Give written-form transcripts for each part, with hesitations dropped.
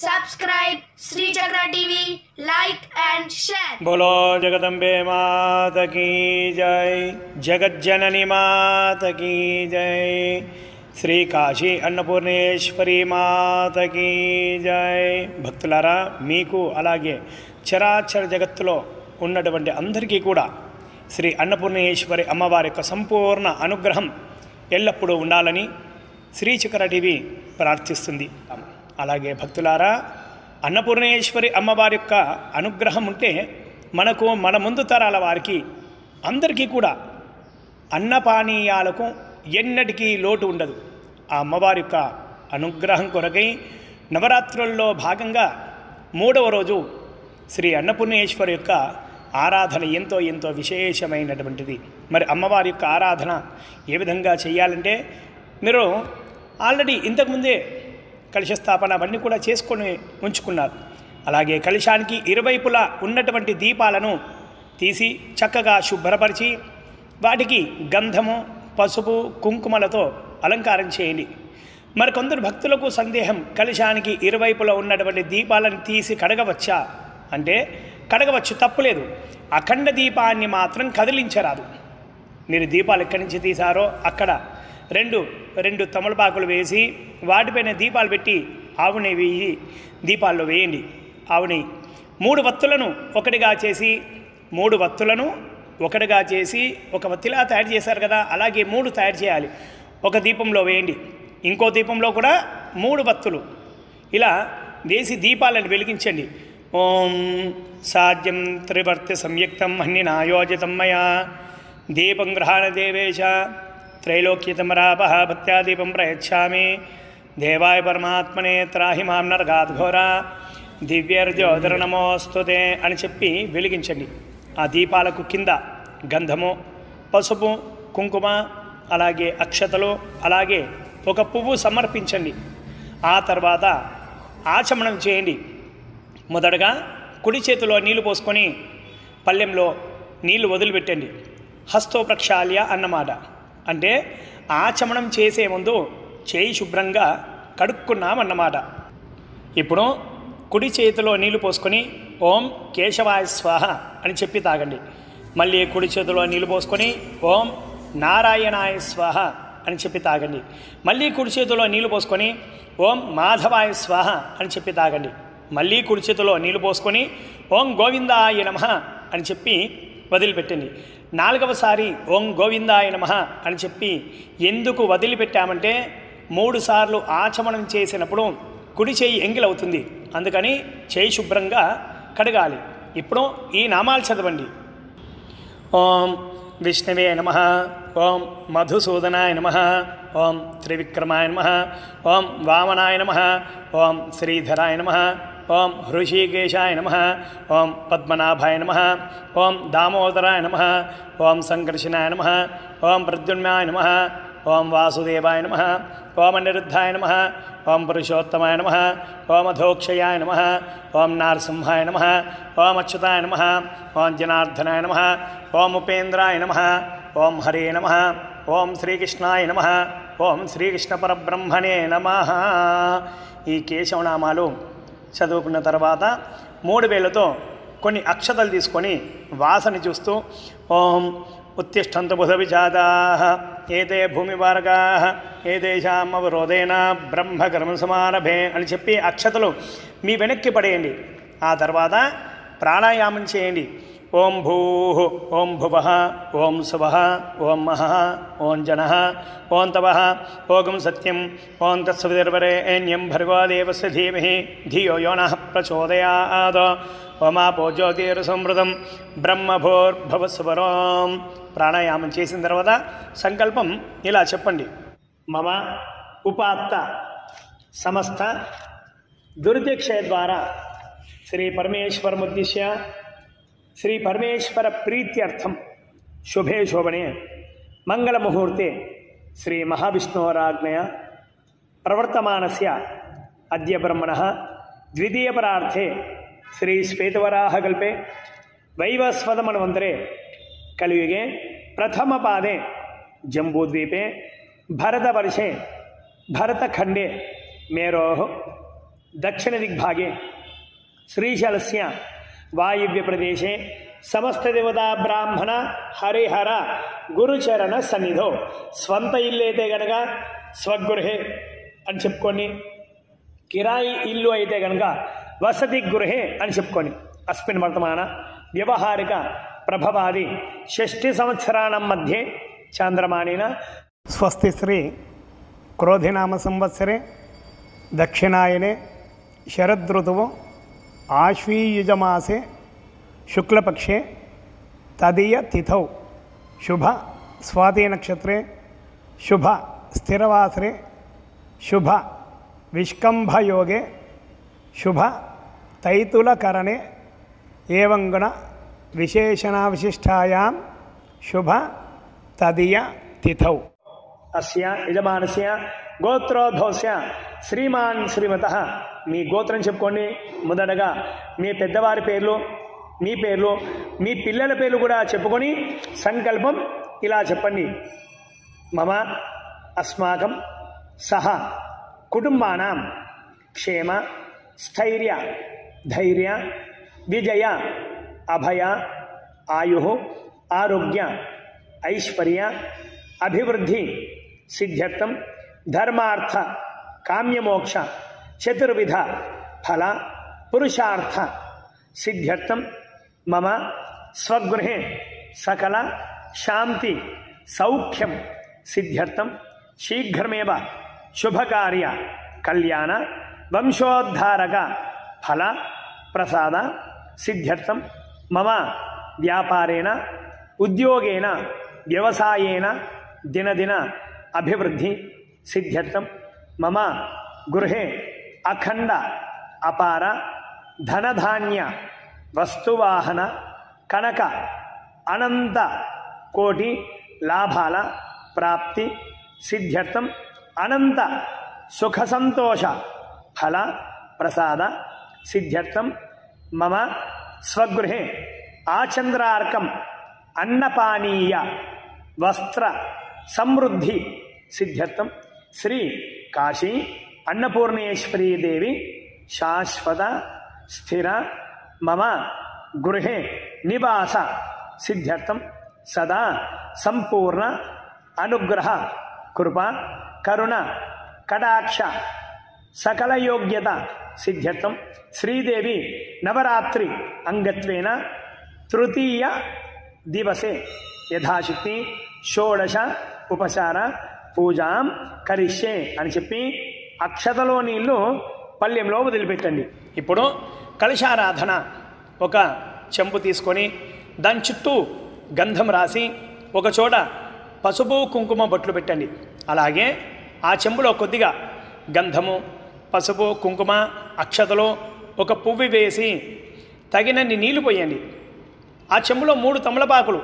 subscribe Sri Chakra TV, like and share. बोलो जगदम्बे माता की जय, जगत जननी माता की जय, శ్రీ కాశీ అన్నపూర్ణేశ్వరి మాతకి జై. భక్తులారా, మీకు అలాగే చరాచర జగత్తులో ఉన్నటువంటి అందరికీ కూడా శ్రీ అన్నపూర్ణేశ్వరి అమ్మవారి యొక్క సంపూర్ణ అనుగ్రహం ఎల్లప్పుడూ ఉండాలని శ్రీ చక్ర టీవీ ప్రార్థిస్తుంది. అలాగే భక్తులారా, అన్నపూర్ణేశ్వరి అమ్మవారి యొక్క అనుగ్రహం ఉంటే మనకు మన ముందు తరాల వారికి అందరికీ కూడా అన్నపానీయాలకు ఎన్నటికీ లోటు ఉండదు. ఆ అమ్మవారి యొక్క అనుగ్రహం కొరకై నవరాత్రుల్లో భాగంగా 3వ రోజు శ్రీ అన్నపూర్ణేశ్వరి యొక్క ఆరాధన ఎంతో ఎంతో విశేషమైనటువంటిది. మరి అమ్మవారి యొక్క ఆరాధన ఏ విధంగా చేయాలంటే, మీరు ఆల్రెడీ ఇంతకుముందే కలశ స్థాపన అవన్నీ కూడా చేసుకొని ఉంచుకున్నారు. అలాగే కలశానికి ఇరువైపులా ఉన్నటువంటి దీపాలను తీసి చక్కగా శుభ్రపరిచి వాటికి గంధము, పసుపు, కుంకుమలతో అలంకారం చేయండి. మరి కొందరు భక్తులకు సందేహం, కలశానికి ఇరువైపులా ఉన్నటువంటి దీపాలను తీసి కడగవచ్చా అంటే, కడగవచ్చు, తప్పులేదు. అఖండ దీపాన్ని మాత్రం కదిలించరాదు. మీరు దీపాలు ఎక్కడి నుంచి తీశారో అక్కడ రెండు తమలపాకులు వేసి వాటిపైన దీపాలు పెట్టి ఆవు నెయ్యి వేయి దీపాల్లో వేయండి. ఆవు నెయ్యి 3 వత్తులను ఒకటిగా చేసి 3 వత్తులను ఒకటిగా చేసి ఒక వత్తిలా తయారు చేశారు కదా, అలాగే 3 తయారు చేయాలి. ఒక దీపంలో వేయండి, ఇంకో దీపంలో కూడా 3 వత్తులు ఇలా వేసి దీపాలను వెలిగించండి. ఓం సాధ్యం త్రివర్తి సంయుక్తం హన్నినాయోజితం మయా దీపం గ్రహాణ దేవేశ త్రైలోక్యతమరాప భక్త్యా దీపం ప్రయచ్ఛామి దేవాయ పరమాత్మనే త్రాహి మాం నరకాద్ఘోర దివ్యర్జ్యోతిర్నమోస్తుతే అని చెప్పి వెలిగించండి. ఆ దీపాలకు కింద గంధము, పసుపు, కుంకుమ, అలాగే అక్షతలు, అలాగే ఒక పువ్వు సమర్పించండి. ఆ తర్వాత ఆచమనం చేయండి. మొదటగా కుడి చేతిలో నీళ్లు పోసుకొని పళ్ళెంలో నీళ్లు వదిలిపెట్టండి. హస్తో ప్రక్షాళ్య అన్నమాట. అంటే ఆచమనం చేసే ముందు చేయి శుభ్రంగా కడుక్కున్నామన్నమాట. ఇప్పుడు కుడి చేతిలో నీళ్లు పోసుకొని ఓం కేశవాయ స్వాహ అని చెప్పి తాగండి. మళ్ళీ కుడి చేతిలో నీళ్లు పోసుకొని ఓం నారాయణాయ స్వాహ అని చెప్పి తాగండి. మళ్ళీ కుడి చేతిలో నీళ్లు పోసుకొని ఓం మాధవాయ స్వాహ అని చెప్పి తాగండి. మళ్ళీ కుడి చేతిలో నీళ్లు పోసుకొని ఓం గోవిందాయ నమః అని చెప్పి వదిలిపెట్టండి. 4వసారి ఓం గోవిందాయ నమః అని చెప్పి ఎందుకు వదిలిపెట్టామంటే, 3 సార్లు ఆచమనం చేసినప్పుడు కుడి చేయి ఎంగిలవుతుంది. అందుకని చేయి శుభ్రంగా కడగాలి. ఇప్పుడు ఈ నామాలు చదవండి. ఓం విష్ణవే నమః, ఓం మధుసూదనాయ నమః, ఓం త్రివిక్రమాయ నమః, ఓం వామనాయ నమః, ఓం శ్రీధరాయ నమః, ఓం హృషికేశాయ నమః, ఓం పద్మనాభాయ నమః, ఓం దామోదరాయ నమః, ఓం సంకర్షణాయ నమః, ఓం ప్రద్యుమ్నాయ నమః, ఓం వాసుదేవాయ నమః, ఓం అనిరుద్ధాయ నమః, ఓం పురుషోత్తమాయ నమః, ఓం అధోక్షయాయ నమః, ఓం నారసింహాయ నమః, ఓం అచ్యుతాయ నమః, ఓం జనార్దనాయ నమః, ఓం ఉపేంద్రాయ నమః, ఓం హరే నమః, ఓం శ్రీకృష్ణాయ నమః, ఓం శ్రీకృష్ణ పరబ్రహ్మణే నమః. ఈ కేశవనామాలు చదువుకున్న తర్వాత 3 వేలతో కొన్ని అక్షతలు తీసుకొని వాసన చూస్తూ ఓం ఉత్తిష్టంతు బుధ విజాదాః ఏతే భూమివారకాః ఏతేషాం అవరోధేన బ్రహ్మకర్మ సమారభే అని చెప్పి అక్షతలు మీ వెనక్కి పడేయండి. ఆ తర్వాత ప్రాణాయామం చేయండి. ఓం భూః, ఓం భువః, ఓం సువః, ఓం మహః, ఓం జనః, ఓం తపః, ఓం సత్యం, ఓం తత్సవితుర్వరేణ్యం భర్గో దేవస్య ధీమహి ధియో యో నః ప్రచోదయాత్, ఓమాపో జ్యోతిర్సమృతం బ్రహ్మభూర్భువస్సువరం. ప్రాణాయామం చేసిన తర్వాత సంకల్పం ఇలా చెప్పండి. మమ ఉపాత్త సమస్త దుర్దిక్షయ ద్వారా శ్రీ పరమేశ్వరముద్దిశ్య శ్రీ పరమేశ్వర ప్రీత్యర్థం శుభే శోభనే మంగళముహూర్తే శ్రీ మహావిష్ణోరాజ్ఞయ ప్రవర్తమానస్య అద్య బ్రహ్మణః ద్వితీయపరార్థే శ్రీ శ్వేతవరాహకల్పే వైవస్వతమన్వంతరే కలియుగే ప్రథమపాదే జంబూద్వీపే భరతవర్షే భరతఖండే మేరోః दक्षिणदिग्भागे श्रीशैलस्य वायव्यप्रदेशे समस्तदेवता ब्राह्मण हरिहर गुरुचरण सन्निधौ స్వంత ఇల్లు అయితే గనక స్వగృహే అని చెప్పుకొని, కిరాయి ఇల్లు అయితే గనక వసతి గృహే అని చెప్పుకొని, అస్మిన్ వర్తమాన వ్యవహారిక ప్రభవాది షష్ఠి సంవత్సరాణం మధ్యే చాంద్రమానేన స్వస్తి శ్రీ క్రోధినామ సంవత్సరే దక్షిణాయనే శరదృతువు ఆశ్వీయుజమాసే శుక్లపక్షే తదీయ తిథౌ శుభ స్వాతి నక్షత్రే శుభ స్థిరవాసరే శుభ విష్కంభయోగే శుభ తైతులకరణే ఏవం గుణ విశేషణావిశిష్టాయాం శుభ తదీయ తిథౌ అస్య యజమానస్య గోత్రోద్భవస్య శ్రీమాన్ శ్రీమతః. మీ గోత్రం చెప్పుకోండి. మొదటగా మీ పెద్దవారి పేర్లు, మీ పేర్లు, మీ పిల్లల పేర్లు కూడా చెప్పుకొని సంకల్పం ఇలా చెప్పండి. మమ అస్మాకం సహ కుటుంబానాం క్షేమ స్థైర్య ధైర్య విజయ అభయ ఆయు ఆరోగ్య ఐశ్వర్య అభివృద్ధి సిద్ధ్యర్థం ధర్మార్థ కామ్యమోక్ష చతుర్విధ ఫల పురుషార్థ సిద్ధ్యర్థం మమ స్వగృహే సకల శాంతి సౌఖ్యం సిద్ధ్యర్థం శీఘ్రమేవ శుభకార్య కళ్యాణ వంశోద్ధారక ఫల ప్రసాద సిద్ధ్యర్థం మమ వ్యాపారేణ ఉద్యోగేన వ్యవసాయేన దినదిన అభివృద్ధి సిద్ధ్యర్థం మమ గృహే అఖండ అపార ధనధాన్య వస్తువాహన కనక అనంత కోటి లాభాల ప్రాప్తి సిద్ధ్యర్థం అనంత సుఖ సంతోష ఫల ప్రసాద సిద్ధ్యర్థం మమ స్వగృహే ఆచంద్రార్కం అన్నపానీయ వస్త్ర సమృద్ధి సిద్ధ్యర్థం శ్రీ కాశీ అన్నపూర్ణేశ్వరీ దేవి శాశ్వత స్థిర మమ గృహే నివాస సిద్ధ్యర్థం సదా సంపూర్ణ అనుగ్రహ కృప కరుణ కటాక్ష సకల యోగ్యత సిద్ధ్యర్థం శ్రీదేవి నవరాత్రి అంగత్వేన తృతీయ దివసే యథాశక్తి షోడశ ఉపచార పూజాం కరిష్యే అని చెప్పి అక్షతలో నీళ్లు పళ్ళెంలో వదిలిపెట్టండి. ఇప్పుడు కలశారాధన ఒక చెంబు తీసుకొని దాని చుట్టూ గంధం రాసి ఒక చోట పసుపు కుంకుమ బొట్లు పెట్టండి. అలాగే ఆ చెంబులో కొద్దిగా గంధము, పసుపు, కుంకుమ, అక్షతలో ఒక పువ్వు వేసి తగినన్ని నీళ్లు పోయండి. ఆ చెంబులో 3 తమలపాకులు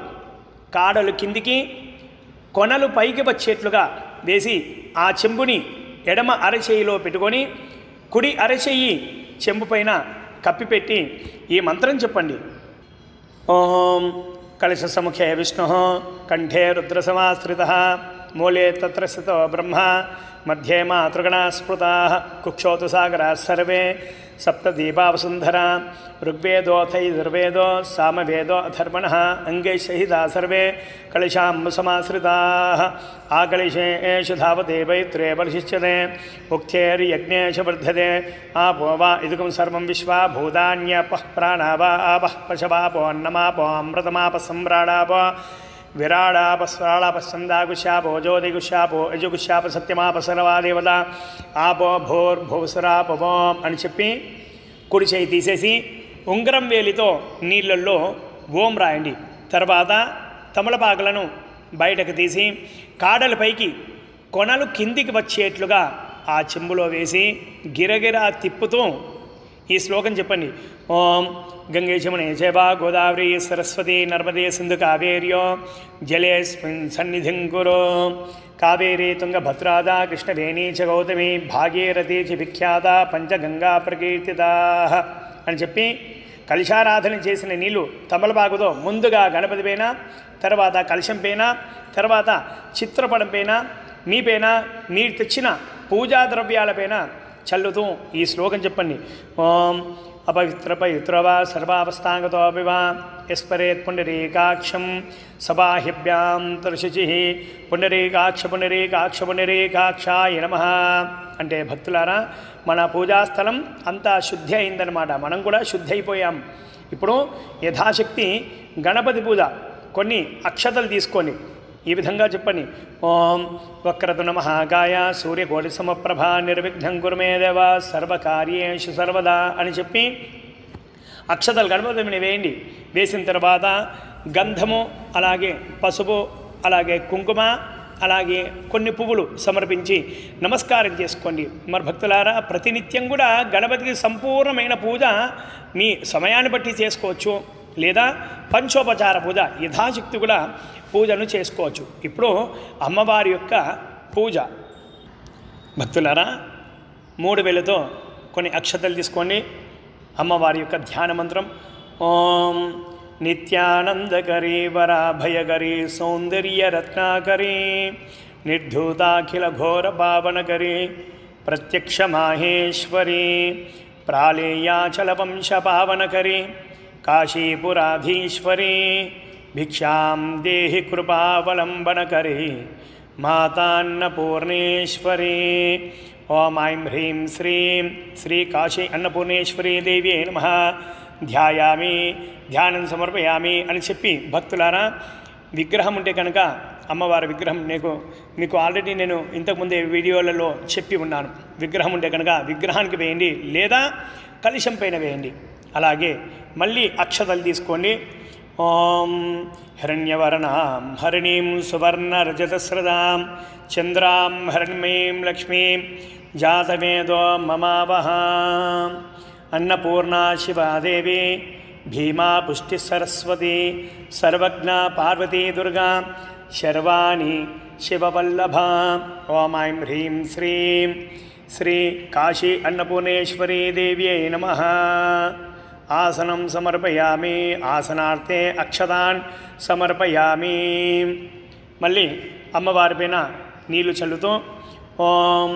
కాడలు కిందికి కొనలు పైకి వచ్చేట్లుగా వేసి ఆ చెంబుని ఎడమ అరచేయిలో పెట్టుకొని కుడి అరచేయి చెంబు పైన కప్పిపెట్టి ఈ మంత్రం చెప్పండి. ఓం కలశ సముఖే విష్ణు కంఠే రుద్రసమాశ్రిత మూలే తత్ర స్థితో బ్రహ్మ మధ్యే మాతృగణా స్మృతా కుక్షోతు సాగరా సర్వే సప్తదీపావసుంధరా ఋగ్వేదోథైర్వేదో సామవేదో అథర్వణః అంగైఃసహితా సర్వే కలశాంబుసమాశ్రితా ఆకలిశేషు ధావతే వైత్రే పరిశిష్యతే ఉక్తేర్యజ్ఞేష వర్ధతే ఆపో వా ఇదుకం సర్వం విశ్వా భూతాన్యపః ప్రాణావా ఆపః పశవాపో అన్నమాపో అమృతమాప సంవ్రాడాపో విరాడాపస్వరాళాపస్సందాగుశాపో జ్యోతిగుశాపో యజుగుశాప సత్యమాప సర్వాదేవత ఆపో భూర్భువసురాపవోం అని చెప్పి కుడి చేయి తీసేసి ఉంగరం వేలితో నీళ్ళల్లో ఓం రాయండి. తర్వాత తమలపాకులను బయటకు తీసి కాడల పైకి కొనలు కిందికి వచ్చేట్లుగా ఆ చెంబులో వేసి గిరగిరా తిప్పుతూ ఈ శ్లోకం చెప్పండి. ఓం గంగే యమునే చైవ గోదావరి సరస్వతి నర్మదే సింధు కావేర్యో జలేస్మిన్ సన్నిధిం కురు కావేరీ తుంగభద్రాదా కృష్ణవేణీ చ గౌతమి భాగీరథీ చ విఖ్యాత పంచగంగా ప్రకీర్తితా అని చెప్పి కలశారాధన చేసిన నీళ్లు తమలపాకుతో ముందుగా గణపతి పైన, తర్వాత కలశం పైన, తర్వాత చిత్రపటం పైన, మీ పైన, మీరు తెచ్చిన పూజా ద్రవ్యాలపైన చల్లుతూ ఈ శ్లోకం చెప్పండి. ఓం అపవిత్ర పవిత్రవా సర్వావస్థాగతోపి వా యస్పరేత్ పుండరీకాక్షం సబాహ్యభ్యాం తరుశుచి పుండరీకాక్ష పుండరీకాక్ష పుండరీకాక్షాయ నమః. అంటే భక్తులారా, మన పూజాస్థలం అంతా శుద్ధి అయిందనమాట. మనం కూడా శుద్ధి అయిపోయాం. ఇప్పుడు యథాశక్తి గణపతి పూజ కొన్ని అక్షతలు తీసుకొని ఈ విధంగా చెప్పండి. ఓం వక్రతున మహాకాయ సూర్యకోటి సమప్రభ నిర్విఘ్నం కురుమే దేవ సర్వకార్యేషు సర్వదా అని చెప్పి అక్షతలు గణపతిని వేయండి. వేసిన తర్వాత గంధము, అలాగే పసుపు, అలాగే కుంకుమ, అలాగే కొన్ని పువ్వులు సమర్పించి నమస్కారం చేసుకోండి. మరి భక్తులారా, ప్రతినిత్యం కూడా గణపతికి సంపూర్ణమైన పూజ మీ సమయాన్ని బట్టి చేసుకోవచ్చు, లేదా పంచోపచార పూజ యథాశక్తి కూడా పూజను చేసుకోవచ్చు. ఇప్పుడు అమ్మవారి యొక్క పూజ భక్తులారా, 3 వేలతో కొన్ని అక్షతలు తీసుకోండి. అమ్మవారి యొక్క ధ్యాన మంత్రం ఓం నిత్యానందకరీ వరాభయకరీ సౌందర్య రత్నాకరీ నిర్ధూతాఖిల ఘోర పావనకరీ ప్రత్యక్ష మాహేశ్వరీ ప్రాళేయాచల వంశ పావనకరీ కాశీపురాధీశ్వరీ భిక్షాం దేహి కృపావలంబనకరీ మాతాన్నపూర్ణేశ్వరీ. ఓం ఐం హ్రీం శ్రీం శ్రీ కాశీ అన్నపూర్ణేశ్వరీ దేవ్యే నమః. ధ్యాయామి, ధ్యానం సమర్పయామి అని చెప్పి భక్తులారా, విగ్రహం ఉంటే కనుక అమ్మవారి విగ్రహం మీకు ఆల్రెడీ నేను ఇంతకుముందే వీడియోలలో చెప్పి ఉన్నాను. విగ్రహం ఉంటే కనుక విగ్రహానికి వేయండి, లేదా కలశం పైన వేయండి. అలాగే మళ్ళీ అక్షతలు తీసుకోండి. ఓం హిరణ్యవర్ణాం హరిణీం సువర్ణరజతస్రదాం చంద్రాం హరణ్మయీం లక్ష్మీం జాతవేదో మమావహ. అన్నపూర్ణా శివాదేవి భీమా పుష్టి సరస్వతి సర్వజ్ఞ పార్వతీ దుర్గా శర్వాణి శివవల్లభ. ఓం ఐం హ్రీం శ్రీం శ్రీ కాశీ అన్నపూర్ణేశ్వరీ దేవ్యై నమః. ఆసనం సమర్పయామి, ఆసనార్థే అక్షతాన్ సమర్పయామి. మళ్ళీ అమ్మవారి పైన నీళ్లు చల్లుతూ ఓం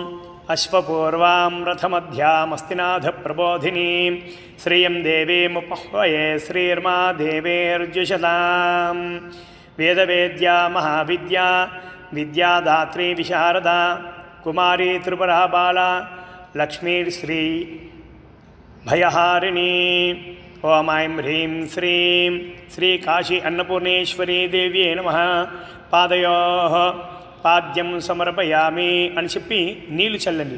అశ్వపూర్వాం రథమధ్యామస్తినాథ ప్రబోధిని శ్రియం దేవీముపహ్వయే శ్రీర్మా దేవేర్జుషతాం. వేదవేద్యా మహావిద్యా విద్యాదాత్రీ విశారద కుమారీ త్రిపురా బాల లక్ష్మీశ్రీ భయహారిణి. ఓం ఐం హ్రీం శ్రీం శ్రీ కాశీ అన్నపూర్ణేశ్వరీ దేవ్యే నమః. పాదయోః పాద్యం సమర్పయామి అని చెప్పి నీళ్లు చల్లండి.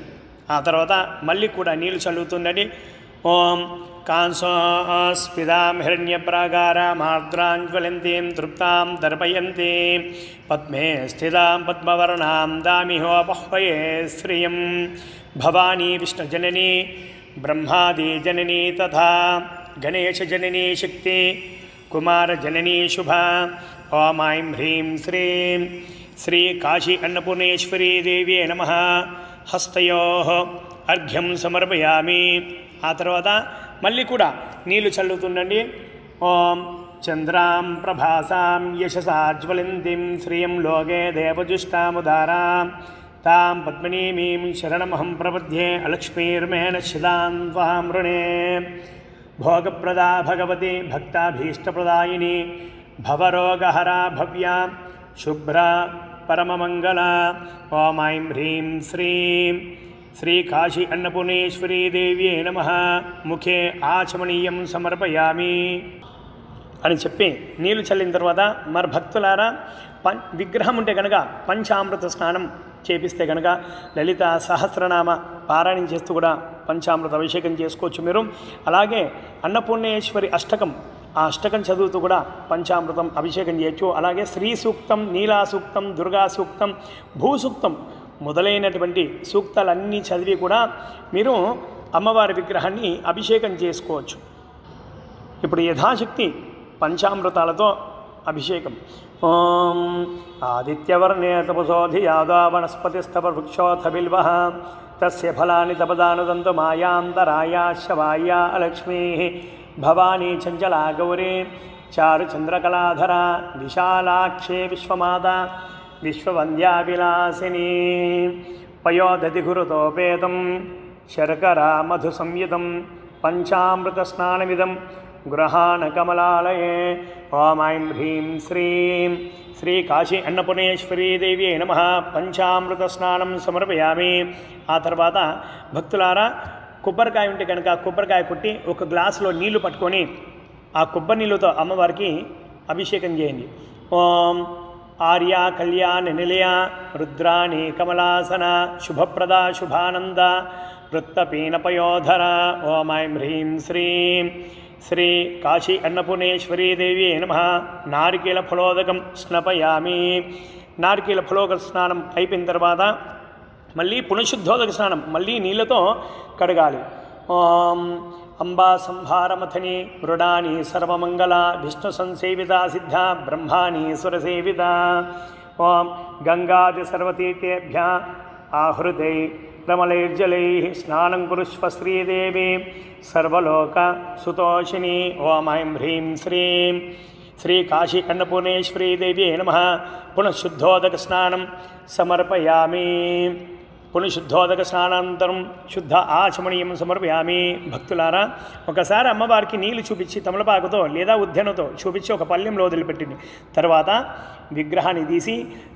ఆ తర్వాత మళ్ళీ కూడా నీళ్లు చల్లుతుందండి. ఓం కాంసోస్పిదాం హిరణ్యప్రాగారామార్ద్రాంజ్వలంతీం తృప్తాం దర్పయంతీం పద్మే స్థితాం పద్మవర్ణాం దామిహోపహ్వయే శ్రియం భవానీ విష్ణుజననీ బ్రహ్మాదిజననీ తథా గణేశజననీ శక్తి కుమారజననీ శుభ. ఓం ఐం హ్రీం శ్రీం శ్రీ కాశీ అన్నపూర్ణేశ్వరీ దేవ్యే నమః. హస్తయోః అర్ఘ్యం సమర్పయామి. ఆ తర్వాత మళ్ళీ కూడా నీళ్లు చల్లుతుండండి. ఓం చంద్రాం ప్రభాసాం యశసాజ్వలంతిం శ్రియం లోకే దేవజుష్టాముదారాం తాం పద్మినీమీం శరణమహం ప్రపద్యే అలక్ష్మీర్మేణ శిలాం త్వాం రుణే. భోగప్రదా భగవతి భక్తాభీష్టప్రదాయిని భవరోగహరా భవ్యా శుభ్ర పరమమంగళ. ఓం ఐం హ్రీం శ్రీం శ్రీ కాశీ అన్నపూర్ణేశ్వరీ దేవ్యే నమః. ముఖే ఆచమనీయం సమర్పయామి అని చెప్పి నీళ్లు చల్లిన తర్వాత మరి భక్తులారా, విగ్రహం ఉంటే కనుక పంచామృత స్నానం చేపిస్తే కనుక లలిత సహస్రనామ పారాయణం చేస్తూ కూడా పంచామృత అభిషేకం చేసుకోవచ్చు మీరు. అలాగే అన్నపూర్ణేశ్వరి అష్టకం, ఆ అష్టకం చదువుతూ కూడా పంచామృతం అభిషేకం చేయొచ్చు. అలాగే శ్రీ సూక్తం, నీలా సూక్తం, దుర్గా సూక్తం, భూసూక్తం మొదలైనటువంటి సూక్తాలన్నీ చదివి కూడా మీరు అమ్మవారి విగ్రహాన్ని అభిషేకం చేసుకోవచ్చు. ఇప్పుడు యథాశక్తి పంచామృతాలతో అభిషేకం. ఓం ఆదిత్యవర్ణే తపసోధి యాదా వనస్పతిస్తవ వృక్షోథ బిల్వః తస్య ఫలాని తపదానుదంతు మాయాంతరాయా శవాయ లక్ష్మీ భవానీ చంచలా గౌరీ చారుచంద్రకళాధరా విశాలాక్షే విశ్వమాత విశ్వవంద్యావిలాసిని. పయోదతి గురుతోపేతం శర్కరా మధు సంయుతం పంచామృత స్నానమిదం గృహాణ కమలాలయే. ఓం ఐం హ్రీం శ్రీం శ్రీ కాశీ అన్నపూర్ణేశ్వరీ దేవి నమః. పంచామృత స్నానం సమర్పయామి. ఆ తర్వాత భక్తులారా, కొబ్బరికాయ ఉంటే కనుక కొబ్బరికాయ కొట్టి ఒక గ్లాసులో నీళ్లు పట్టుకొని ఆ కొబ్బరి నీళ్ళతో అమ్మవారికి అభిషేకం చేయండి. ఓం ఆర్య కళ్యాణ నిలయ రుద్రాణి కమలాసన శుభప్రద శుభానంద వృత్తపీనపయోధర. ఓం ఐం హ్రీం శ్రీం శ్రీ కాశీ అన్నపూర్ణేశ్వరీ దేవి నమః. నారికేల ఫలోదకం స్నపయామి. నారికేల ఫలోదక స్నానం అయిపోయిన తర్వాత మళ్ళీ పునఃశుద్ధోదక స్నానం మళ్ళీ నీళ్ళతో కడగాలి. ఓం అంబా సంహారమథని మృడాని సర్వమంగళ విష్ణు సంసేవిత సిద్ధ బ్రహ్మాని సురసేవిత. ఓం గంగాది సర్వతీర్థేభ్య ఆహృతై రమలైర్జలై స్నానం కురుష్వ శ్రీదేవి సర్వలోక సుతోషిని. ఓం ఐం హ్రీం శ్రీం శ్రీ కాశీ అన్నపూర్ణేశ్వరీ దేవి నమః. పునఃశుద్ధోదక స్నానం సమర్పయామి. పునఃశుద్ధోదక స్నానానంతరం శుద్ధ ఆచమనీయం సమర్పయామి. భక్తులారా, ఒకసారి అమ్మవారికి నీళ్లు చూపించి తమలపాకుతో లేదా ఉద్యనతో చూపించి ఒక పళ్ళెంలో వదిలిపెట్టింది. తర్వాత విగ్రహాన్ని తీసి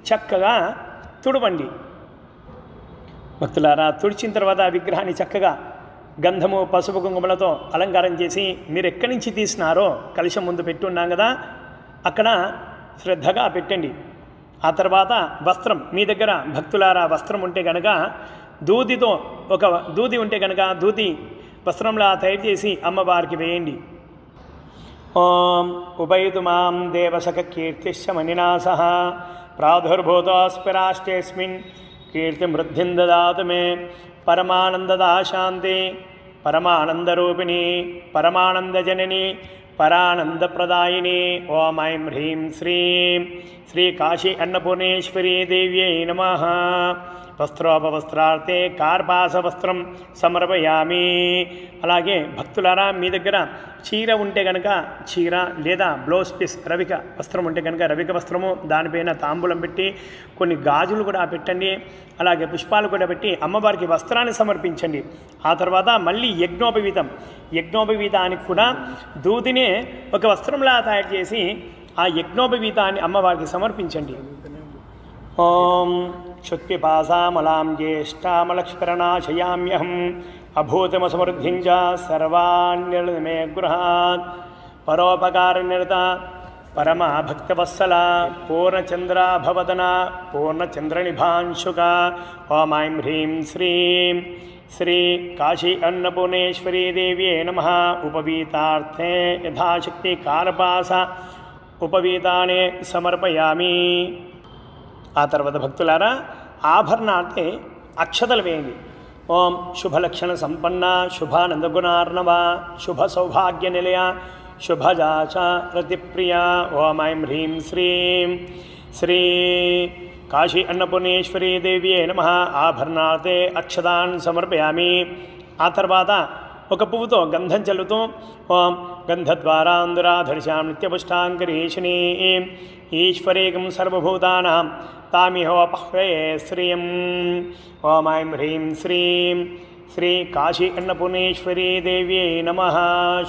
చక్కగా తుడవండి. భక్తులారా, తుడిచిన తర్వాత ఆ విగ్రహాన్ని చక్కగా గంధము పసుపు కుంకుమలతో అలంకారం చేసి మీరు ఎక్కడి నుంచి తీసినారో కలశం ముందు పెట్టున్నాం కదా, అక్కడ శ్రద్ధగా పెట్టండి. ఆ తర్వాత వస్త్రం మీ దగ్గర భక్తులారా వస్త్రం ఉంటే కనుక దూదితో ఒక దూది ఉంటే కనుక దూది వస్త్రంలా తయారు చేసి అమ్మవారికి వేయండి. ఓం ఉపైతు మాం దేవసక కీర్తిశ్చ మణినాస ప్రాదుర్భూతోస్మిరాష్టేస్మిన్ కీర్తిమృద్ధిం దదాతు మే. పరమానందదా శాంతి పరమానందరూపిణి పరమానందజనని పరానందప్రదాయిని. ఓం ఐం హ్రీం శ్రీం శ్రీ కాశీ అన్నపూర్ణేశ్వరీ దేవ్యై నమః. వస్త్రోపవస్త్రార్థే కార్పాస వస్త్రం సమర్పయామి. అలాగే భక్తులారా, మీ దగ్గర చీర ఉంటే కనుక చీర లేదా బ్లౌజ్ పీస్ రవిక వస్త్రం ఉంటే కనుక రవిక వస్త్రము, దానిపైన తాంబూలం పెట్టి కొన్ని గాజులు కూడా పెట్టండి. అలాగే పుష్పాలు కూడా పెట్టి అమ్మవారికి వస్త్రాన్ని సమర్పించండి. ఆ తర్వాత మళ్ళీ యజ్ఞోపవీతానికి కూడా దూదినే ఒక వస్త్రంలా తయారు చేసి ఆ యజ్ఞోపవీతాన్ని అమ్మవారికి సమర్పించండి. ఓం క్షుత్పిపాసామలాం జ్యేష్ఠామలక్ష్కరణాశయామ్యహం అభూతమసమృద్ధించ సర్వాణ్యమే గృహాత్. పరోపకారనిరత పరమ భక్తవత్సల పూర్ణచంద్రాభవదన పూర్ణచంద్రనిభాంశుక. ఓం ఐం హ్రీం శ్రీం శ్రీ కాశీ అన్నపూర్ణేశ్వరీ దేవ్యే నమః. ఉపవీతార్థే యథాశక్తి కార్పాస ఉపవీతానే సమర్పయామి. ఆ తర్వాత భక్తులారా, ఆభరణార్థే అక్షతలు వేయండి. ఓం శుభలక్షణ సంపన్న శుభానందగుణార్ణవ శుభ సౌభాగ్య నిలయ శుభజాచ రతిప్రియ. ఓం ఐం హ్రీం శ్రీం శ్రీ కాశీ అన్నపూర్ణేశ్వరీ దేవ్యే నమః. ఆభరణార్థే అక్షతాన్ సమర్పయామి. ఆ తర్వాత ఒక పువ్వుతో గంధం చల్లుతూ ఓం గంధద్వారాంధురాధర్శాం నిత్యపుష్టాంకరీషిణీ ఈశ్వరేకం సర్వభూతానాం తామిహోపహ్వయే శ్రియం. ఓం ఐం హ్రీం శ్రీం శ్రీ కాశీ అన్నపూర్ణేశ్వరీ దేవ్యై నమః.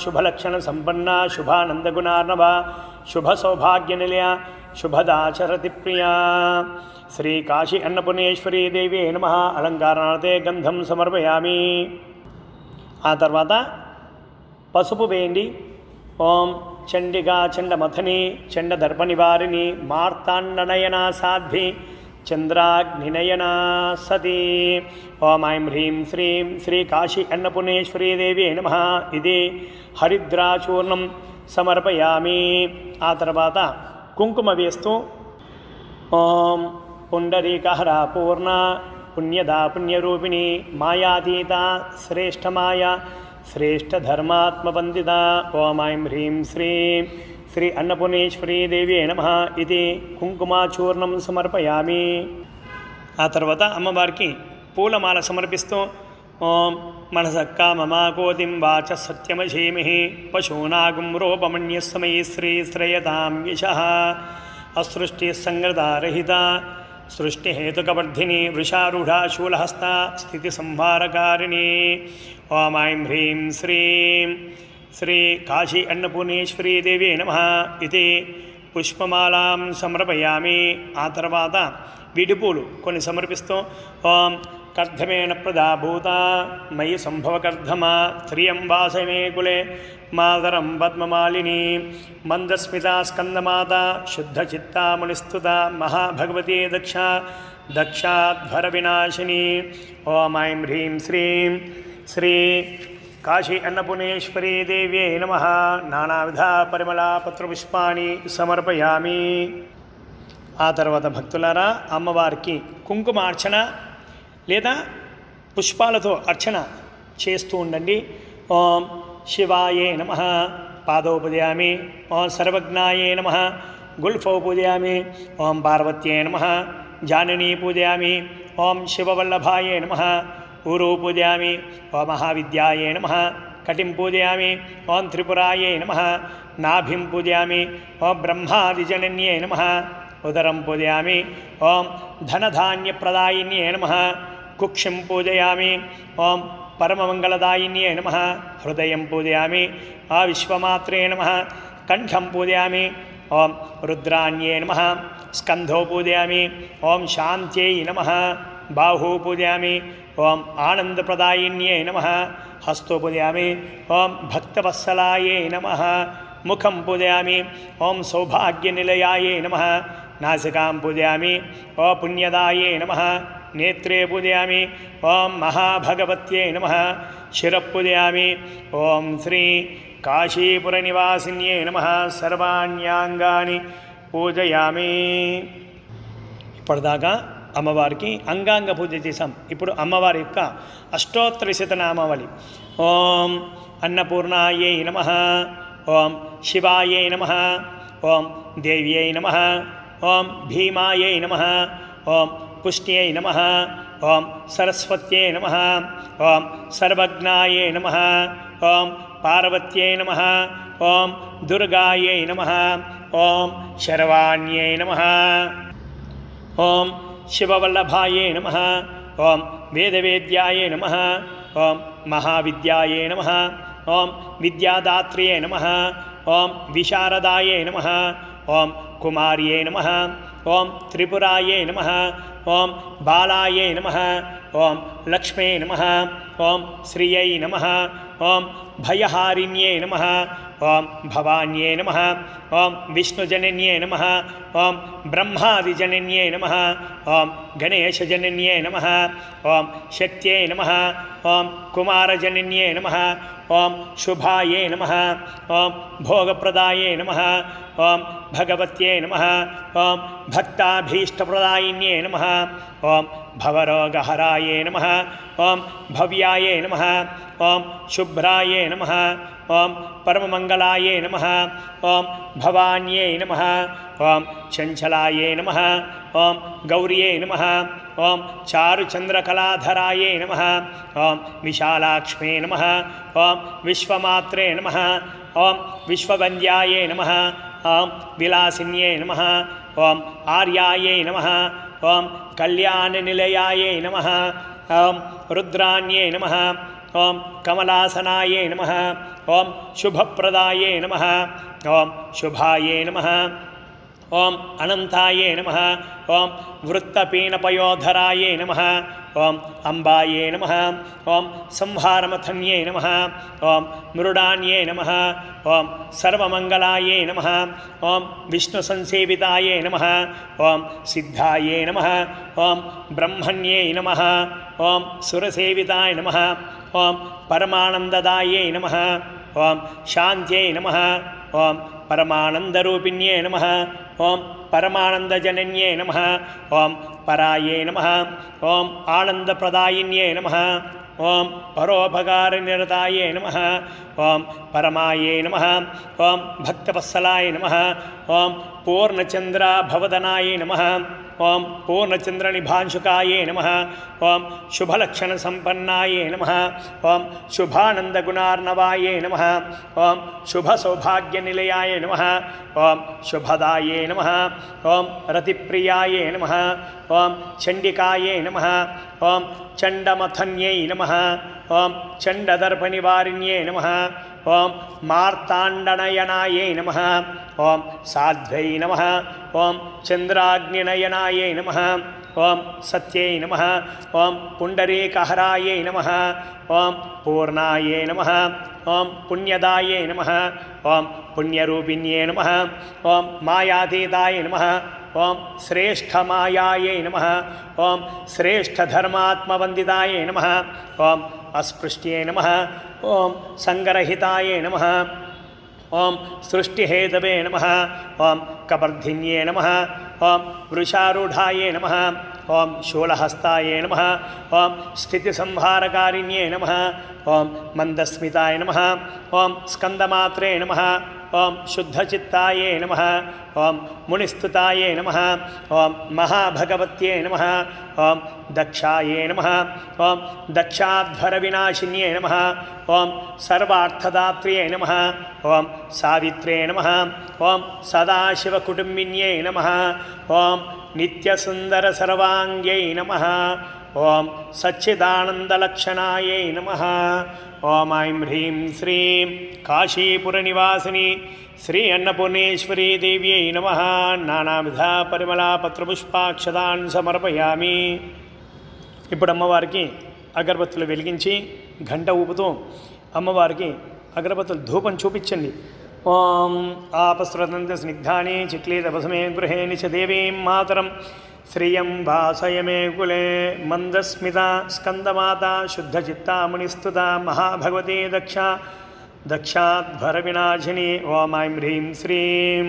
శుభలక్షణ సంపన్న శుభానందగుణార్ణవ శుభ సౌభాగ్య నిలయ శుభదాచరతి ప్రియ. శ్రీ కాశీ అన్నపూర్ణేశ్వరీ దేవ్యై నమః. అలంకారార్థే గంధం సమర్పయామి. ఆ తర్వాత పసుపు వేయండి. ఓం చండిగా చండమథని చండదర్ప నివారిణి మార్తాండనయనా సాధ్వి చంద్రాగ్నినయనా సతీ. ఓం ఐం హ్రీం శ్రీం శ్రీ కాశీ అన్నపూర్ణేశ్వరీ దేవి నమః. ఇది హరిద్రాచూర్ణం సమర్పయామి. ఆ తర్వాత కుంకుమ వేస్తూ ఓం పుండరీకహరా పూర్ణ పుణ్యదా పుణ్యరూపిణి మాయాతీత శ్రేష్టమాయ శ్రేష్టధర్మాత్మవందిత. ఓం ఐం హ్రీం శ్రీం శ్రీ అన్నపూర్ణేశ్వరీ దేవి నమః. ఇది కుంకుమాచూర్ణం సమర్పయామి. ఆ తర్వాత అమ్మవారికి పూలమాల సమర్పిస్తూ ఓం మనసక్కా మమాకోతిం వాచ సత్యమశీమిహి పశూనాగం రూపమన్యస్మై శ్రీ శ్రేయతాం యశః అసృష్టి సంగతారహిత सृष्टिहेतुकवर्धिनी वृषारूढ़ा शूलहस्ता स्थितिसंहारकारिणी ओम ऐं ह्रीं श्रीं श्री काशी अन्नपूर्णेश्वरी देवी नमः इति पुष्पमालां समर्पयामि। आ तर्वात विडिपूलु కొన్ని సమర్పిస్తూ ఓం कर्धमेन प्रदाभूता मयि संभवकर्धमा त्रियं वासमे कुले मातरं पद्ममालिनी मंदस्मिता स्कंदमाता शुद्धचित्ता मुनिस्तुता महाभगवती दक्षा दक्षाध्वरविनाशिनी ओम ऐं ह्रीं श्रीं श्री काशी अन्नपूर्णेश्वरी देव्यै नमः। नानाविधा परिमला पत्रपुष्पाणि समर्पयामि। ఆ తర్వాత భక్తులారా అమ్మవారికి కుంకుమార్చన లేదా పుష్పాలతో అర్చన చేస్తూ ఉండండి। ఓం శివాయే నమః పాదౌ పూజయామి, ఓం సర్వజ్ఞాయే నమః గుల్ఫౌ పూజయామి, ఓం పార్వత్యే నమః జాననీ పూజయామి, ఓం శివవల్లభాయే నమః ఊరూ పూజయామి, ఓం మహావిద్యాయే నమః కటిం పూజయామి, ఓం త్రిపురాయే నమః నాభిం పూజయామి, ఓం బ్రహ్మాదిజనన్యే నమః उदरं पूजयामि, ओं धनधान्यप्रदायिन्ये नमः कुक्षिं पूजयामि, ओं परममंगलदायिन्ये नमः हृदयं पूजयामि, विश्वमात्रे नमः कंठं पूजयामि, ओं रुद्राण्ये नमः स्कंधो पूजयामि, ओं शान्त्यै नमः बाहू पूजयामि, ओं आनंदप्रदायिन्ये नमः हस्तो पूजयामि, ओं भक्तवत्सलाये नमः मुखं पूजयामि, ओं सौभाग्यनिलयाये नमः नासिकां पूजयामि, ओ पुण्यदाये नमः नेत्रे पूजयामि, ओं महाभगवत्यै नमः शिरः पूजयामि, ओं श्री काशीपुरनिवासिन्ये नमः सर्वाण्यांगानि पूजयामि। ఇప్పటిదాకా అమ్మవారికి అంగాంగ పూజ చేసాం। ఇప్పుడు అమ్మవారి యొక్క అష్టోత్తర శతనామావళి। ఓం అన్నపూర్ణాయై నమః, ఓం శివాయై నమః, ఓం దేవ్యై నమః, ఓం భీమాయై నమః, ఓం పుష్ట్యై నమః, ఓం సరస్వత్యై నమః, ఓం సర్వజ్ఞాయై నమః, ఓం పార్వత్యై నమః, ఓం దుర్గాయై నమః, ఓం శర్వాణ్యై నమః, ఓం శివవల్లభాయై నమః, ఓం వేదవేద్యాయై నమః, ఓం మహావిద్యాయై నమః, ఓం విద్యాదాత్ర్యై నమః, ఓం విశారదాయై నమః, ఓం కుమార్యై నమః, ఓం త్రిపురాయై నమః, ఓం బాలాయై నమః, ఓం లక్ష్మీ నమః, ఓం శ్రియై నమః, ఓం భయహారిణ్యై నమః, ఓం భవాన్యై నమః, ఓం విష్ణుజనన్యై నమః, ఓం బ్రహ్మాదిజనన్యై నమః, ఓం గణేశజనన్యై నమః, ఓం శక్త్యై నమః, ఓం కుమారజనన్యై నమః, ఓం శుభాయై నమః, ఓం భోగప్రదాయై నమః, ఓం భగవత్యై నమః, ఓం భక్తాభీష్టప్రదాయిన్యై నమః, ఓం భవరోగహరాయై నమః, ఓం భవ్యాయై నమః, ఓం శుభ్రాయై నమః, ఓం పరమమంగళాయై నమః, ఓం భవాన్యై నమః, ఓం చంచలాయై నమః, ఓం గౌర్యై నమః, ఓం చారుచంద్రకళాధరాయై నమః, ఓం విశాలాక్ష్మే నమః, ఓం విశ్వమాత్రే నమః, ఓం విశ్వవంద్యాయై నమః, ఓం విలాసిన్యై నమః, ఓం ఆర్యాయై నమః, ఓం కళ్యాణనిలయాయై నమః, ఓం రుద్రాణ్యై నమః, ఓం కమలాసనాయై నమః, ఓం శుభప్రదాయై నమః, ఓం శుభాయై నమః, ఓం అనంతాయై నమః, ఓం వృత్తపీనపయోధరాయై నమః, ఓం అంబాయై నమః, ఓం సంహారమథన్యై నమః, ఓం మృడాన్యై నమః, ఓం సర్వమంగళాయై నమః, ఓం విష్ణుసంసేవితాయై నమః, ఓం సిద్ధాయై నమః, ఓం బ్రహ్మణ్యై నమః, ఓం సురసేవితాయ నమః, ఓం పరమానందదాయై నమః, ఓం శాంత్యై నమః, ఓం పరమానందరూపిణ్యై నమః, ఓం పరమానందజనన్యై నమః, ఓం పరాయై నమః, ఓం ఆనందప్రదాయిన్యై నమః, ఓం పరోపకారనిరతాయై నమః, ఓం పరమాయై నమః, ఓం భక్తవత్సలాయ నమః, ఓం పూర్ణచంద్రాభవదనాయ నమః, ఓం పూర్ణచంద్రనిభాంశుకాయే నమః. ఓం శుభలక్షణసంపన్నాయే నమః. ఓం శుభానందగుణార్ణవాయే నమః. ఓం శుభసౌభాగ్యనిలయాయ నమః. ఓం శుభదాయే నమః. ఓం రతిప్రియాయే నమః. ఓం చండికాయే నమః. ఓం చండమథన్యై నమః. ఓం చండదర్పనివారిణ్యే నమః. ఓం మార్తాండనయనాయే నమః. ఓం సాధ్వై నమః. ఓం చంద్రాగ్నినయనాయే నమః. ఓం సత్యై నమః. ఓం పుండరీకహరాయే నమః. ఓం పూర్ణాయే నమః. ఓం పుణ్యదాయే నమః. ఓం పుణ్యరూపిణ్యే నమః. ఓం మాయాతీతాయ నమః. ఓం శ్రేష్ఠమాయాయే నమః. ఓం శ్రేష్ఠధర్మాత్మవందితాయే నమః. ఓం అస్పృష్ట్యే నమః. ఓం సంగరహితాయే నమః. ఓం సృష్టిహేతవే నమః. ఓం కబర్ధిన్యే నమః. ఓం వృషారూఢాయే నమః. ఓం శూలహస్తాయే నమః. ఓం స్థితిసంహారకారిణ్యే నమః. ఓం మందస్మితాయ నమః. ఓం స్కందమాత్రే నమః. ఓం శుద్ధచిత్తాయే నమః. ఓం మునిస్తుతాయే నమః. ఓం మహాభగవత్యే నమః. ఓం దక్షాయే నమః. ఓం దక్షాధ్వరవినాశిన్యే నమః. ఓం సర్వార్థదాత్ర్యే నమః. ఓం సావిత్రే నమః. ఓం సదాశివకుటుంబిన్యే నమః. ఓం నిత్యసుందరసర్వాంగ్యై నమః. ఓం సచ్చిదానందలక్షణాయై నమః. ఓం ఐం హ్రీం శ్రీం కాశీపురనివాసిని శ్రీ అన్నపూర్ణేశ్వరీ దేవ్యై నమః. నానావిధ పరిమళపత్రపుష్పాక్షతాన్ సమర్పయామి. ఇప్పుడు అమ్మవారికి అగరబత్తులు వెలిగించి గంట ఊపుతూ అమ్మవారికి అగరబత్తులు ధూపం చూపించండి. ఓం ఆపస్రదంత స్నిగ్ధాని చిక్లీతపసమే గృహేణి చ దేవీం మాతరం శ్రియం వాసయమే కులే మందస్మిత స్కందమాత శుద్ధచిత్తా మునిస్తుత మహాభగవతి దక్షాధ్వరవినాశిని. ఓం ఐం హ్రీం శ్రీం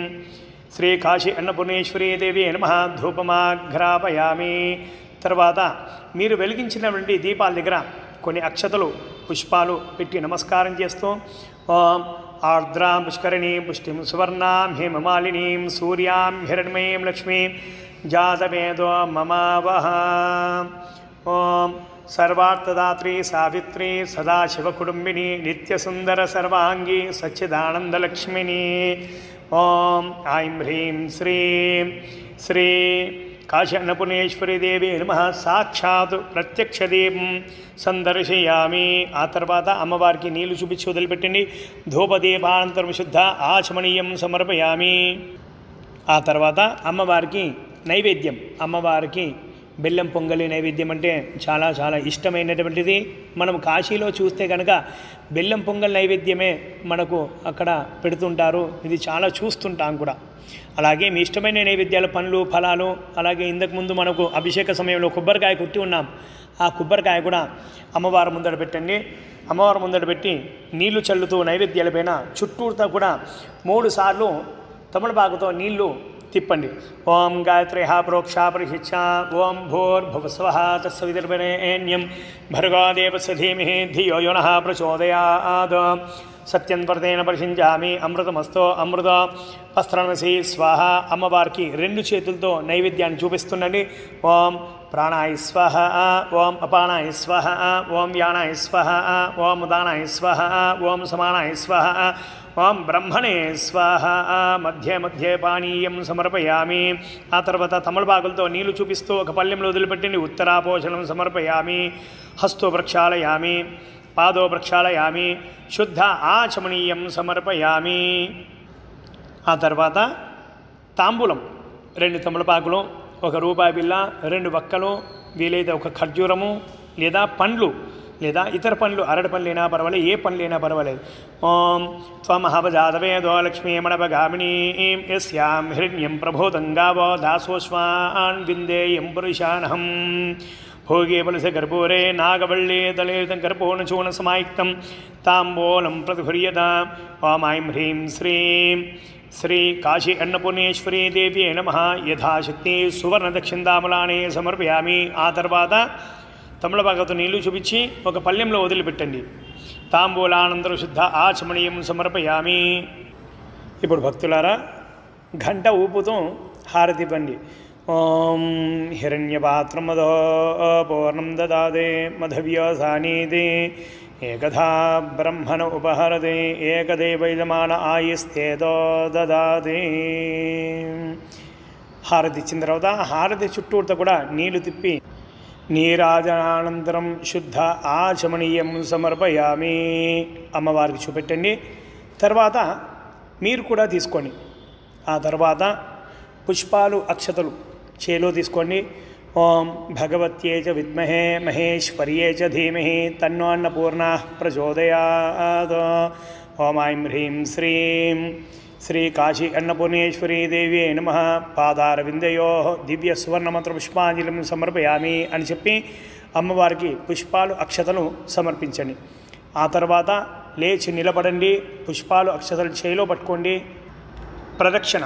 శ్రీ కాశీ అన్నపూర్ణేశ్వరీ దేవి నమః. ధూపమాఘ్రాపయామి. తర్వాత మీరు వెలిగించినటువంటి దీపాల దగ్గర కొన్ని అక్షతలు పుష్పాలు పెట్టి నమస్కారం చేస్తూ ఓం ఆర్ద్రాం పుష్కరిణీం పుష్టిం సువర్ణాం హేమమాలినీం సూర్యాం హిరణ్మయీం లక్ష్మీం జాతవేదో మమావహ. ఓం సర్వార్థదాత్రి సావిత్రి సదాశివకుటుంబిని నిత్యసుందర సర్వాంగి సచ్చిదానందలక్ష్మిని. ఓం ఐం హ్రీం శ్రీం శ్రీ కాశీ అన్నపూర్ణేశ్వరీ దేవి నమః. సాక్షాత్ ప్రత్యక్ష దీపం సందర్శయామి. ఆ తర్వాత అమ్మవారికి నీళ్లు చూపించి వదిలిపెట్టండి. ధూపదీపానంతరం శుద్ధ ఆచమనీయం సమర్పయామి. ఆ తర్వాత అమ్మవారికి నైవేద్యం, అమ్మవారికి బెల్లం పొంగలి నైవేద్యం అంటే చాలా చాలా ఇష్టమైనటువంటిది. మనం కాశీలో చూస్తే కనుక బెల్లం పొంగల్ నైవేద్యమే మనకు అక్కడ పెడుతుంటారు. ఇది చాలా చూస్తుంటాం కూడా. అలాగే మీ ఇష్టమైన నైవేద్యాలు పండ్లు ఫలాలు, అలాగే ఇంతకుముందు మనకు అభిషేక సమయంలో కొబ్బరికాయ కొట్టి ఉన్నాం. ఆ కొబ్బరికాయ కూడా అమ్మవారి ముందర పెట్టండి. అమ్మవారి ముందర పెట్టి నీళ్లు చల్లుతూ నైవేద్యాలపైన చుట్టూతా కూడా 3 సార్లు తమలపాకుతో నీళ్లు తిప్పండి. ఓం గాయత్ర్యః ప్రోక్షా పరిహిచ్చ. ఓం భూర్భువస్వః తత్సవితుర్వరేణ్యం భర్గో దేవస్య ధీమహి ధియో యో నః ప్రచోదయాత్. సత్యంవర్తేన పరిశించామి. అమృతమస్తో అమృత వస్త్రమసి స్వాహ. అమ్మవారికి 2 చేతులతో నైవేద్యాన్ని చూపిస్తుండండి. ఓం ప్రాణాయ స్వహ. ఓం అపానాయ స్వహ. ఓం యానాయ స్వహ. ఓం ఉదానాయ స్వహ. ఓం సమానాయ స్వహ. ఓం బ్రహ్మణే స్వాహ. మధ్య మధ్య పానీయం సమర్పయామి. ఆ తర్వాత తమలపాకులతో నీళ్లు చూపిస్తూ ఒక పళ్ళెంలో వదిలిపెట్టింది. ఉత్తరాపోషణం సమర్పయామి. హస్తో ప్రక్షాళయామి. పాదో ప్రక్షాళయామి. శుద్ధ ఆచమనీయం సమర్పయామి. ఆ తర్వాత తాంబూలం 2 తమలపాకులు, 1 రూపాయి బిళ్ళ, 2 వక్కలు, వీలైతే 1 ఖర్జూరము లేదా పండ్లు లేదా ఇతర పండ్లు, అరటి పండ్లైనా పర్వాలేదు, ఏ పండ్లైనా పర్వాలేదు. ఓం త్వమహవజాతవేదో లక్ష్మీమణపగామినీం యస్యాం హిరణ్యం ప్రబోధంగావో దాసోస్వాన్ విందేయం పురుషానహం. భోగే పలస కర్పూరే నాగవళ్ళే దళితం కర్పూర్ణచూర్ణ సమాయుక్తం తాంబూలం ప్రతిహుర్యతాం. ఓం ఐం హ్రీం శ్రీం శ్రీ కాశీ అన్నపూర్ణేశ్వరీ దేవి నమః. యథాశక్తి సువర్ణ దక్షిణామలానే సమర్పయామి. ఆ తర్వాత తమలపాకుతో నీళ్లు చూపించి ఒక పళ్ళెంలో వదిలిపెట్టండి. తాంబూలానంతరం శుద్ధ ఆచమనీయం సమర్పయామి. ఇప్పుడు భక్తులారా, గంట ఊపుతూ హారతి ఇవ్వండి. ఓం హిరణ్యపాత్రమదో పూర్ణం దదాదే మధవ్యోసానీదే ఏకథా బ్రహ్మణ ఉపహరదే ఏకదేవైజమాన ఆయుస్తేదో దదాదే. హారతి ఇచ్చిన తర్వాత హారతి చుట్టూతో కూడా నీళ్లు తిప్పి నీరాజనానంతరం శుద్ధ ఆచమనీయం సమర్పయామి. అమ్మవారికి చూపెట్టండి. తర్వాత మీరు కూడా తీసుకోండి. ఆ తర్వాత పుష్పాలు అక్షతలు చేలో తీసుకోండి. ఓం భగవత్యే చ విద్మహే మహేశ్వర్యే చ ధీమహి తన్నో అన్నపూర్ణ ప్రచోదయాత్. ఓం ఐం హ్రీం శ్రీం శ్రీ కాశీ అన్నపూర్ణేశ్వరీ దేవ్యే నమః. పాదారవిందయో దివ్య సువర్ణమంత్ర పుష్పాంజలిం సమర్పయామి అని చెప్పి అమ్మవారికి పుష్పాలు అక్షతలు సమర్పించండి. ఆ తర్వాత లేచి నిలబడండి. పుష్పాలు అక్షతలు చేయిలో పట్టుకోండి. ప్రదక్షిణ.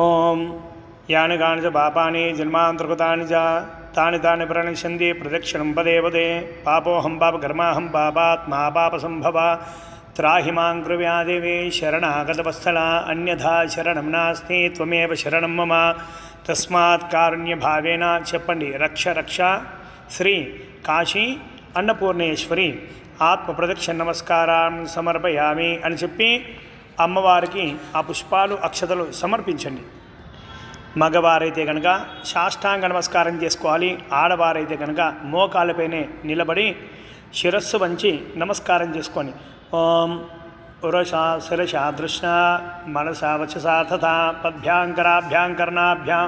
ఓం యాని కాని చ పాపాని జన్మాంతర్గతాని చ తాని తాని ప్రణశ్యంతి ప్రదక్షిణం పదే పదే. పాపోహం పాపకర్మాహం పాపాత్మా పాపసంభవ త్రాహి మాం కృవ్యాదేవి శరణాగతవత్సల అన్యథా శరణం నాస్తి త్వమేవ శరణం మమ తస్మాత్ కారుణ్యభావేన చెప్పండి. రక్ష రక్ష శ్రీ కాశీ అన్నపూర్ణేశ్వరి ఆత్మ ప్రదక్షిణ నమస్కారం సమర్పయామి అని చెప్పి అమ్మవారికి ఆ పుష్పాలు అక్షతలు సమర్పించండి. మగవారైతే కనుక సాష్టాంగ నమస్కారం చేసుకోవాలి. ఆడవారైతే కనుక మోకాళ్ళపైనే నిలబడి శిరస్సు వంచి నమస్కారం చేసుకొని ఓం ఉరసా శిరసా దృష్ణ మనసా వచసా తథా పద్భ్యాంకరాభ్యాం కర్ణాభ్యాం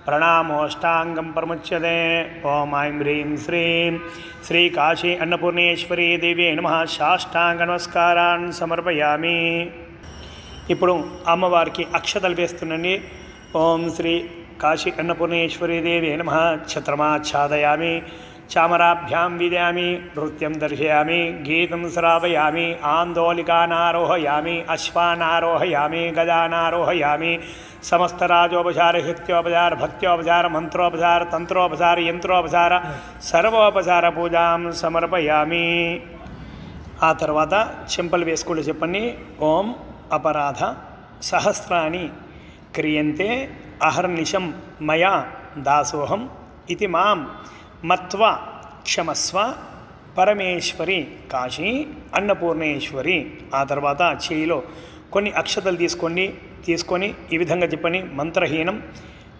ప్రణామోష్టాంగం ప్రముచ్యతే. ఓం ఐం హ్రీం శ్రీం శ్రీ కాశీ అన్నపూర్ణేశ్వరీ దేవ్యే నమః. సాష్టాంగ నమస్కారాన్ని సమర్పయామి. ఇప్పుడు అమ్మవారికి అక్షతలు వేస్తుండండి. ఓం శ్రీ కాశీ అన్నపూర్ణేశ్వరీ దేవ్యే నమః. ఛత్రమాచ్ఛాదయామి చామరాభ్యాం విదయామి నృత్యం దర్శయామి గీతం శ్రావయామి ఆందోళికానారోహయామి అశ్వానారోహయామి గజానారోహయామి సమస్తరాజోపచార శక్త్యోపచార భక్త్యోపచార మంత్రోపచార తంత్రోపచార యంత్రోపచార సర్వోపచార పూజాం సమర్పయామి. ఆ తర్వాత చెంపలు వేసుకుంటూ చెప్పండి. ఓం అపరాధ సహస్రాని క్రియంతే అహర్నిశం మయా దాసోహం ఇది మాం మత్వా క్షమస్వ పరమేశ్వరి కాశీ అన్నపూర్ణేశ్వరి. ఆ తర్వాత చేయిలో కొన్ని అక్షతలు తీసుకొని ఈ విధంగా చెప్పండి. మంత్రహీనం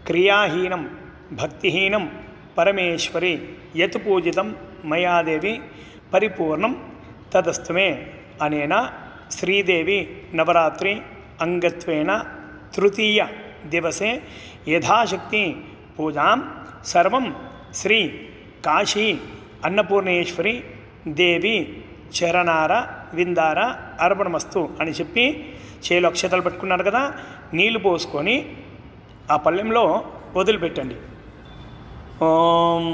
క్రియాహీనం భక్తిహీనం పరమేశ్వరి యత్ పూజితం మయాదేవి పరిపూర్ణం తదస్తుమే. అనేన శ్రీదేవి నవరాత్రి అంగత్వేన తృతీయ దివసే యథాశక్తి పూజాం సర్వం శ్రీ కాశీ అన్నపూర్ణేశ్వరి దేవి చరణార విందార అర్పణమస్తు అని చెప్పి చేలో అక్షతలు పట్టుకున్నారు కదా, నీళ్లు పోసుకొని ఆ పళ్ళెంలో వదిలిపెట్టండి. ఓం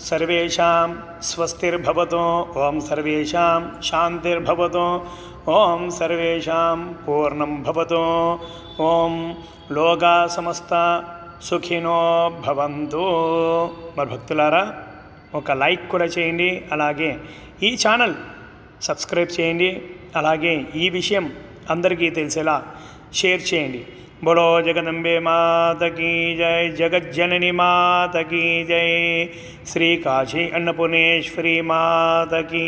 సర్వేషాం స్వస్తిర్భవతు. ఓం సర్వేషాం శాంతిర్భవతు. ఓం సర్వేషాం పూర్ణం భవతు. ఓం లోకా సమస్త సుఖినో భవంతు. మరి భక్తులారా ఒక లైక్ కూడా చేయండి. అలాగే ఈ ఛానల్ సబ్స్క్రైబ్ చేయండి. అలాగే ఈ విషయం అందరికీ తెలిసేలా షేర్ చేయండి. బోలో జగదంబే మాతకి జై. జగజ్జనని మాతకి జై. శ్రీ కాశీ అన్నపూర్ణేశ్వరి మాతకి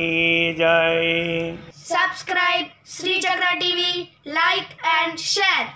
జై. Subscribe Sri Chakra TV, like and share.